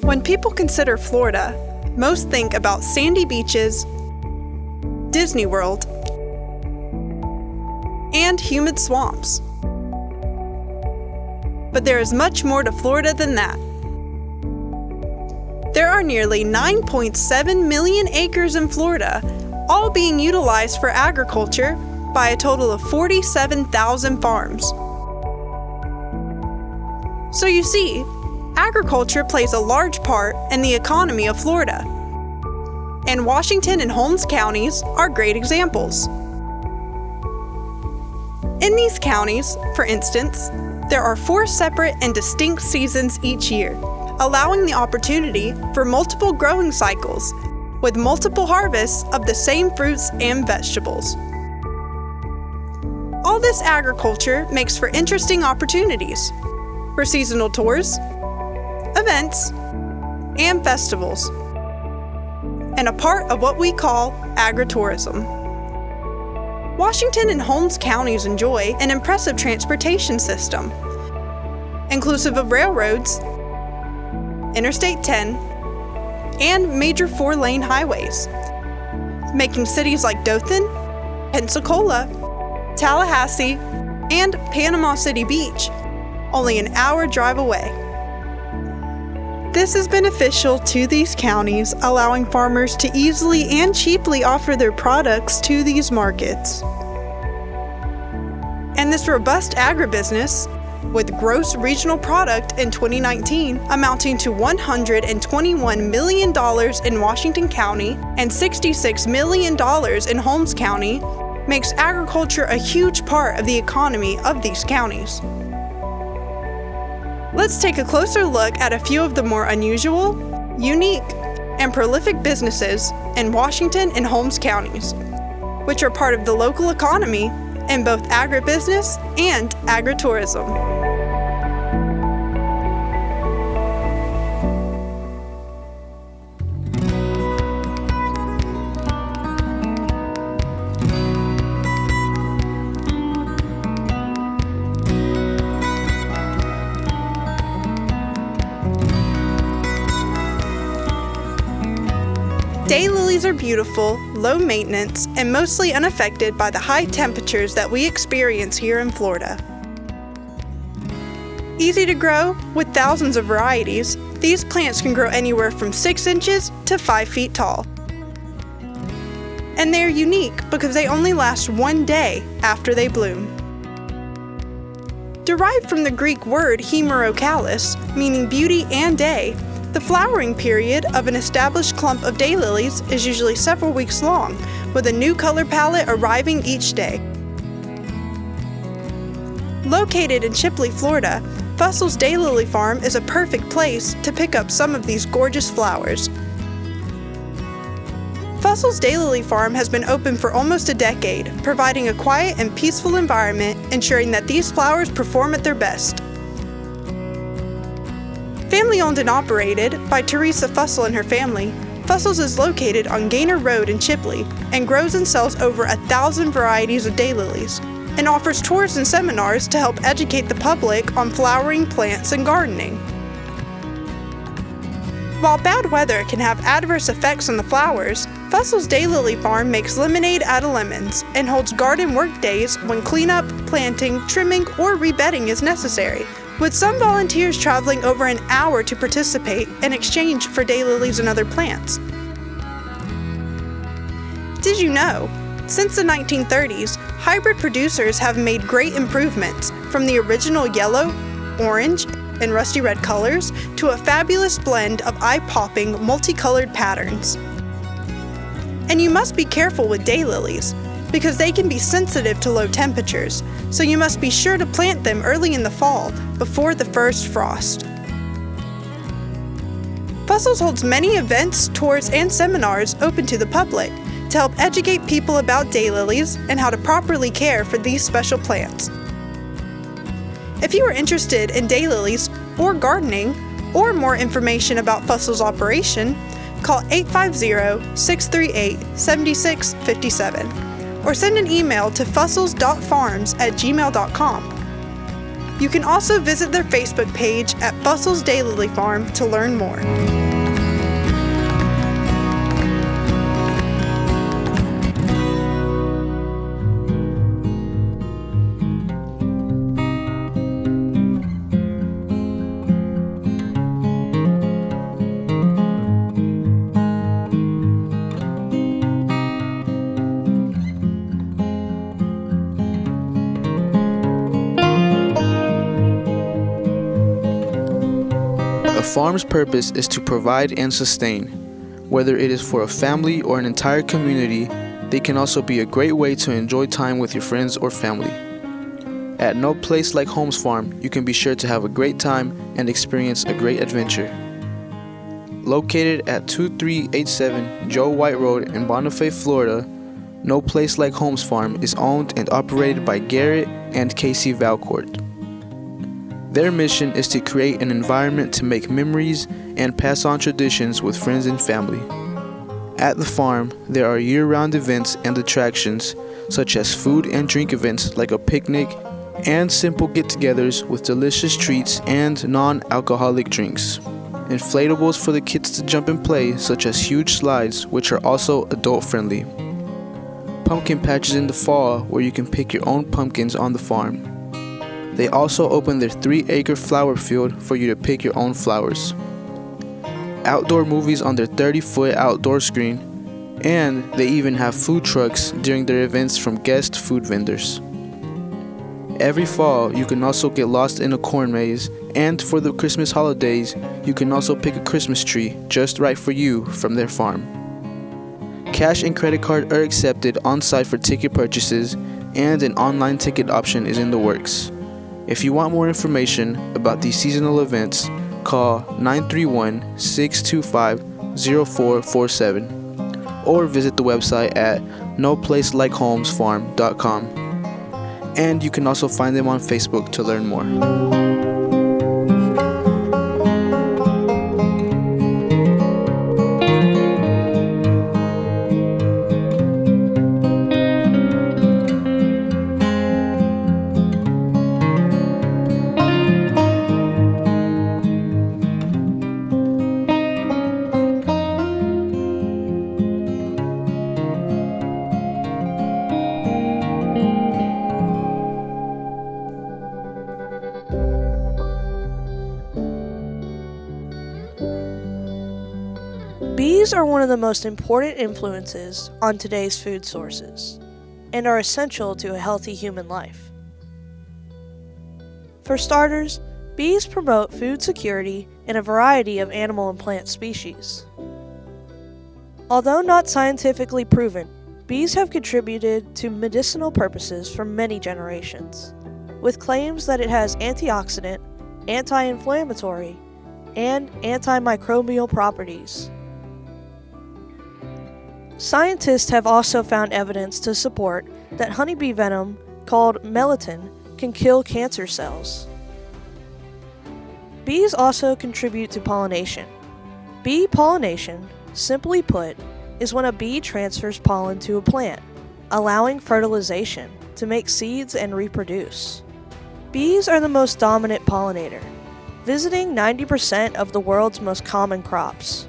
When people consider Florida, most think about sandy beaches, Disney World, and humid swamps. But there is much more to Florida than that. There are nearly 9.7 million acres in Florida, all being utilized for agriculture by a total of 47,000 farms. So you see, agriculture plays a large part in the economy of Florida. And Washington and Holmes counties are great examples. In these counties, for instance, there are 4 separate and distinct seasons each year, allowing the opportunity for multiple growing cycles with multiple harvests of the same fruits and vegetables. All this agriculture makes for interesting opportunities for seasonal tours, events, and festivals, and a part of what we call agritourism. Washington and Holmes counties enjoy an impressive transportation system, inclusive of railroads, Interstate 10, and major 4-lane highways, making cities like Dothan, Pensacola, Tallahassee, and Panama City Beach only an hour drive away. This is beneficial to these counties, allowing farmers to easily and cheaply offer their products to these markets. And this robust agribusiness, with gross regional product in 2019 amounting to $121 million in Washington County and $66 million in Holmes County, makes agriculture a huge part of the economy of these counties. Let's take a closer look at a few of the more unusual, unique, and prolific businesses in Washington and Holmes counties, which are part of the local economy in both agribusiness and agritourism. Daylilies are beautiful, low maintenance, and mostly unaffected by the high temperatures that we experience here in Florida. Easy to grow, with thousands of varieties, these plants can grow anywhere from 6 inches to 5 feet tall. And they're unique because they only last 1 day after they bloom. Derived from the Greek word hemerocalis, meaning beauty and day, the flowering period of an established clump of daylilies is usually several weeks long, with a new color palette arriving each day. Located in Chipley, Florida, Fussell's Daylily Farm is a perfect place to pick up some of these gorgeous flowers. Fussell's Daylily Farm has been open for almost a decade, providing a quiet and peaceful environment, ensuring that these flowers perform at their best. Family-owned and operated by Teresa Fussell and her family, Fussell's is located on Gator Road in Chipley and grows and sells over 1,000 varieties of daylilies and offers tours and seminars to help educate the public on flowering plants and gardening. While bad weather can have adverse effects on the flowers, Fussell's Daylily Farm makes lemonade out of lemons and holds garden work days when cleanup, planting, trimming, or rebedding is necessary, with some volunteers traveling over an hour to participate in exchange for daylilies and other plants. Did you know, since the 1930s, hybrid producers have made great improvements from the original yellow, orange, and rusty red colors to a fabulous blend of eye-popping, multicolored patterns. And you must be careful with daylilies, because they can be sensitive to low temperatures, so you must be sure to plant them early in the fall, before the first frost. Fussell's holds many events, tours, and seminars open to the public to help educate people about daylilies and how to properly care for these special plants. If you are interested in daylilies or gardening, or more information about Fussell's operation, call 850-638-7657 or send an email to fussels.farms@gmail.com. You can also visit their Facebook page at Fussell's Daylily Farm to learn more. A farm's purpose is to provide and sustain. Whether it is for a family or an entire community, they can also be a great way to enjoy time with your friends or family. At No Place Like Home's Farm, you can be sure to have a great time and experience a great adventure. Located at 2387 Joe White Road in Bonifay, Florida, No Place Like Home's Farm is owned and operated by Garrett and Casey Valcourt. Their mission is to create an environment to make memories and pass on traditions with friends and family. At the farm, there are year-round events and attractions, such as food and drink events like a picnic, and simple get-togethers with delicious treats and non-alcoholic drinks. Inflatables for the kids to jump and play, such as huge slides, which are also adult-friendly. Pumpkin patches in the fall, where you can pick your own pumpkins on the farm. They also open their 3-acre flower field for you to pick your own flowers. Outdoor movies on their 30-foot outdoor screen, and they even have food trucks during their events from guest food vendors. Every fall, you can also get lost in a corn maze, and for the Christmas holidays, you can also pick a Christmas tree just right for you from their farm. Cash and credit card are accepted on-site for ticket purchases, and an online ticket option is in the works. If you want more information about these seasonal events, call 931-625-0447 or visit the website at noplacelikehomesfarm.com. And you can also find them on Facebook to learn more. Bees are one of the most important influences on today's food sources and are essential to a healthy human life. For starters, bees promote food security in a variety of animal and plant species. Although not scientifically proven, bees have contributed to medicinal purposes for many generations, with claims that it has antioxidant, anti-inflammatory, and antimicrobial properties. Scientists have also found evidence to support that honeybee venom, called melittin, can kill cancer cells. Bees also contribute to pollination. Bee pollination, simply put, is when a bee transfers pollen to a plant, allowing fertilization to make seeds and reproduce. Bees are the most dominant pollinator, visiting 90% of the world's most common crops.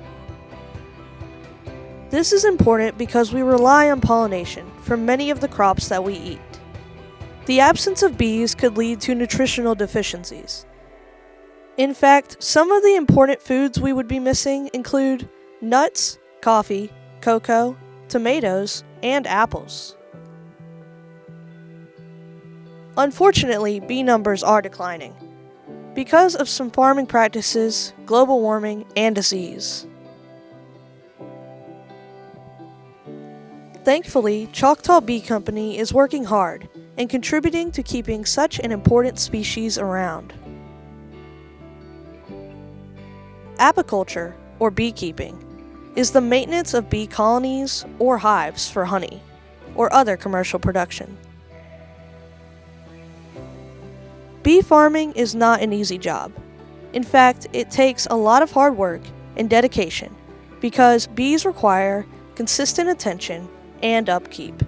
This is important because we rely on pollination for many of the crops that we eat. The absence of bees could lead to nutritional deficiencies. In fact, some of the important foods we would be missing include nuts, coffee, cocoa, tomatoes, and apples. Unfortunately, bee numbers are declining because of some farming practices, global warming, and disease. Thankfully, Choctaw Bee Company is working hard and contributing to keeping such an important species around. Apiculture, or beekeeping, is the maintenance of bee colonies or hives for honey or other commercial production. Bee farming is not an easy job. In fact, it takes a lot of hard work and dedication because bees require consistent attention and upkeep.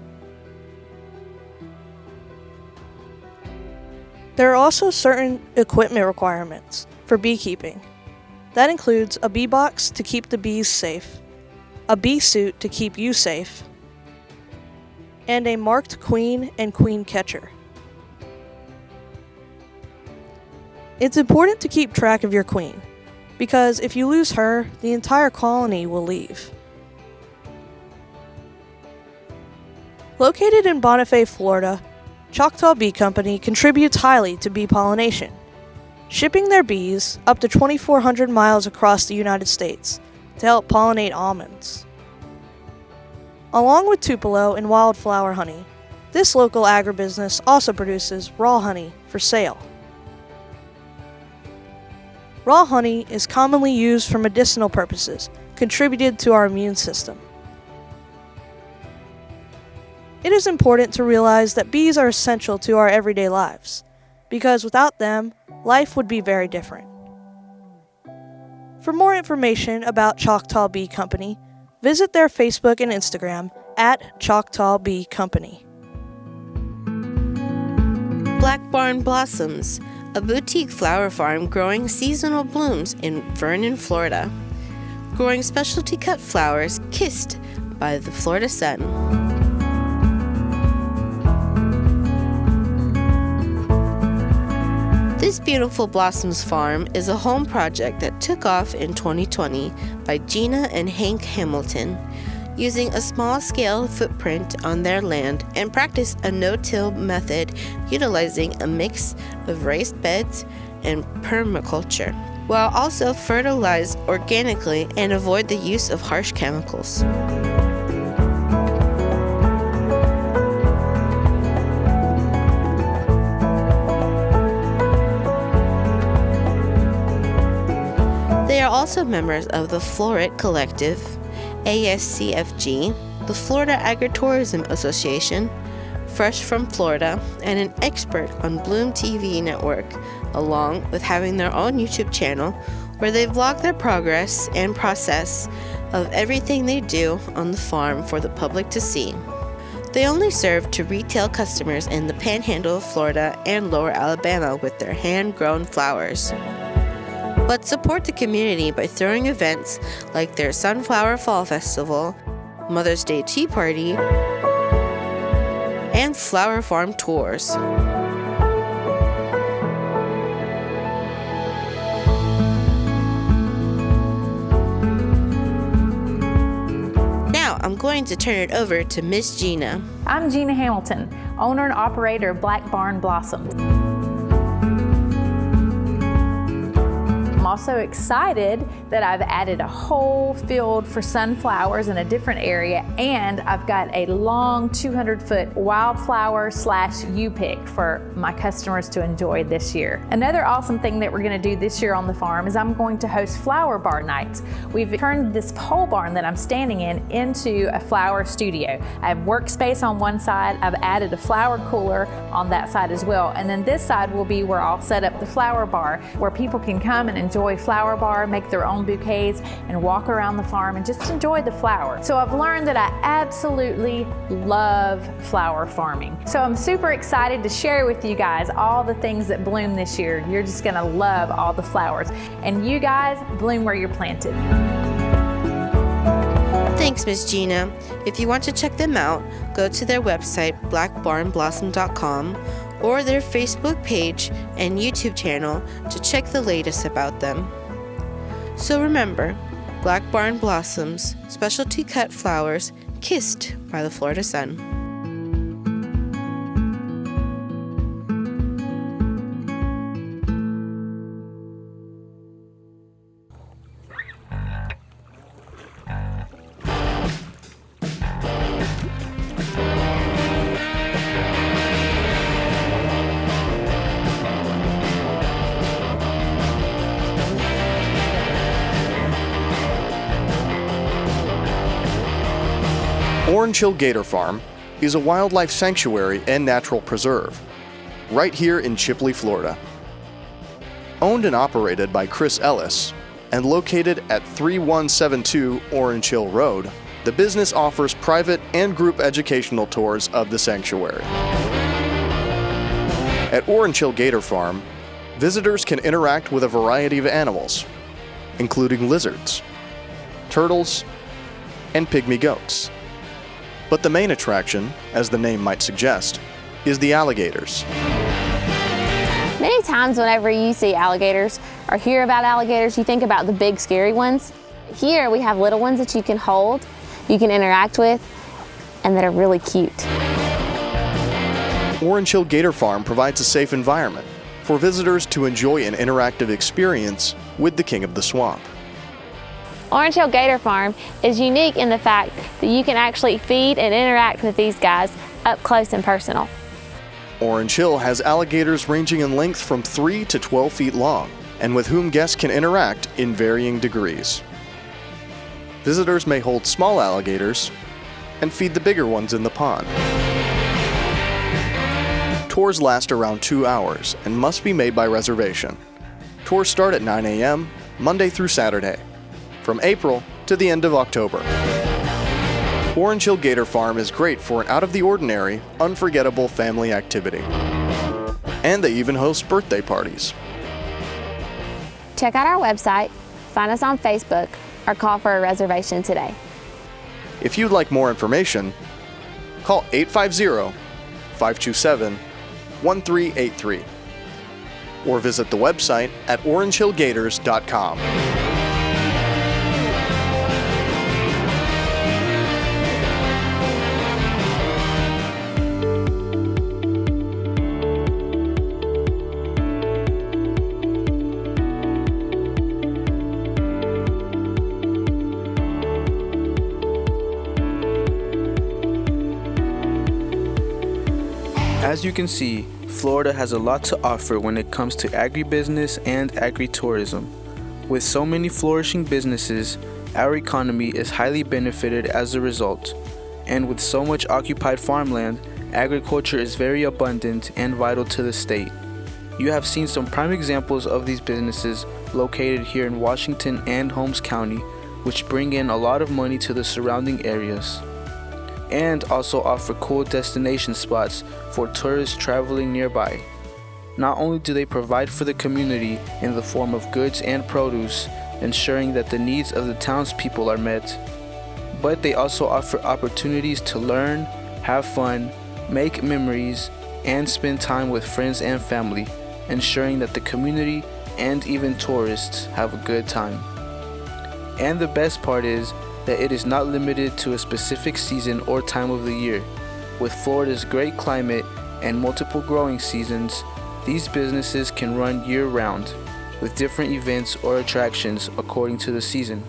There are also certain equipment requirements for beekeeping. That includes a bee box to keep the bees safe, a bee suit to keep you safe, and a marked queen and queen catcher. It's important to keep track of your queen, because if you lose her, the entire colony will leave. Located in Bonifay, Florida, Choctaw Bee Company contributes highly to bee pollination, shipping their bees up to 2,400 miles across the United States to help pollinate almonds. Along with Tupelo and wildflower honey, this local agribusiness also produces raw honey for sale. Raw honey is commonly used for medicinal purposes, contributed to our immune system. It is important to realize that bees are essential to our everyday lives, because without them, life would be very different. For more information about Choctaw Bee Company, visit their Facebook and Instagram at Choctaw Bee Company. Black Barn Blossoms, a boutique flower farm growing seasonal blooms in Vernon, Florida, growing specialty cut flowers kissed by the Florida sun. This beautiful Blossoms farm is a home project that took off in 2020 by Gina and Hank Hamilton, using a small-scale footprint on their land and practice a no-till method utilizing a mix of raised beds and permaculture, while also fertilize organically and avoid the use of harsh chemicals. They are also members of the Floret Collective, ASCFG, the Florida AgriTourism Association, Fresh from Florida, and an expert on Bloom TV network, along with having their own YouTube channel where they vlog their progress and process of everything they do on the farm for the public to see. They only serve to retail customers in the Panhandle of Florida and Lower Alabama with their hand-grown flowers, but support the community by throwing events like their Sunflower Fall Festival, Mother's Day Tea Party, and flower farm tours. Now I'm going to turn it over to Miss Gina. I'm Gina Hamilton, owner and operator of Black Barn Blossoms. I'm also excited that I've added a whole field for sunflowers in a different area, and I've got a long 200-foot wildflower / U-pick for my customers to enjoy this year. Another awesome thing that we're going to do this year on the farm is I'm going to host flower bar nights. We've turned this pole barn that I'm standing in into a flower studio. I have workspace on one side, I've added a flower cooler on that side as well, and then this side will be where I'll set up the flower bar where people can come and enjoy flower bar, make their own bouquets, and walk around the farm and just enjoy the flower. So I've learned that I absolutely love flower farming. So I'm super excited to share with you guys all the things that bloom this year. You're just gonna love all the flowers. And you guys, bloom where you're planted. Thanks, Miss Gina. If you want to check them out, go to their website, blackbarnblossom.com, or their Facebook page and YouTube channel to check the latest about them. So remember, Black Barn Blossoms, specialty cut flowers kissed by the Florida sun. Orange Hill Gator Farm is a wildlife sanctuary and natural preserve, right here in Chipley, Florida. Owned and operated by Chris Ellis and located at 3172 Orange Hill Road, the business offers private and group educational tours of the sanctuary. At Orange Hill Gator Farm, visitors can interact with a variety of animals, including lizards, turtles, and pygmy goats. But the main attraction, as the name might suggest, is the alligators. Many times whenever you see alligators or hear about alligators, you think about the big scary ones. Here we have little ones that you can hold, you can interact with, and that are really cute. Orange Hill Gator Farm provides a safe environment for visitors to enjoy an interactive experience with the king of the swamp. Orange Hill Gator Farm is unique in the fact that you can actually feed and interact with these guys up close and personal. Orange Hill has alligators ranging in length from 3 to 12 feet long, and with whom guests can interact in varying degrees. Visitors may hold small alligators and feed the bigger ones in the pond. Tours last around 2 hours and must be made by reservation. Tours start at 9 a.m. Monday through Saturday, from April to the end of October. Orange Hill Gator Farm is great for an out-of-the-ordinary, unforgettable family activity. And they even host birthday parties. Check out our website, find us on Facebook, or call for a reservation today. If you'd like more information, call 850-527-1383 or visit the website at orangehillgators.com. As you can see, Florida has a lot to offer when it comes to agribusiness and agritourism. With so many flourishing businesses, our economy is highly benefited as a result. And with so much occupied farmland, agriculture is very abundant and vital to the state. You have seen some prime examples of these businesses located here in Washington and Holmes County, which bring in a lot of money to the surrounding areas, and also offer cool destination spots for tourists traveling nearby. Not only do they provide for the community in the form of goods and produce, ensuring that the needs of the townspeople are met, but they also offer opportunities to learn, have fun, make memories, and spend time with friends and family, ensuring that the community and even tourists have a good time. And the best part is that it is not limited to a specific season or time of the year. With Florida's great climate and multiple growing seasons, these businesses can run year-round, with different events or attractions according to the season,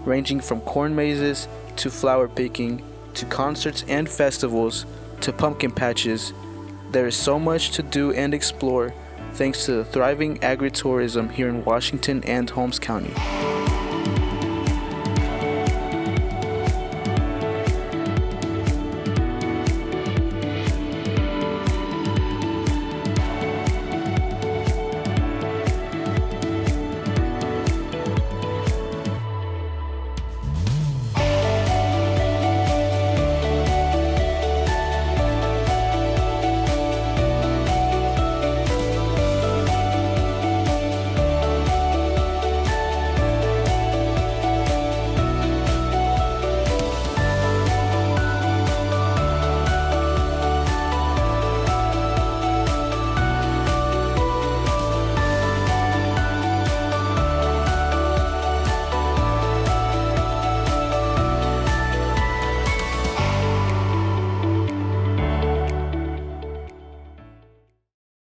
ranging from corn mazes to flower picking to concerts and festivals to pumpkin patches. There is so much to do and explore thanks to the thriving agritourism here in Washington and Holmes County.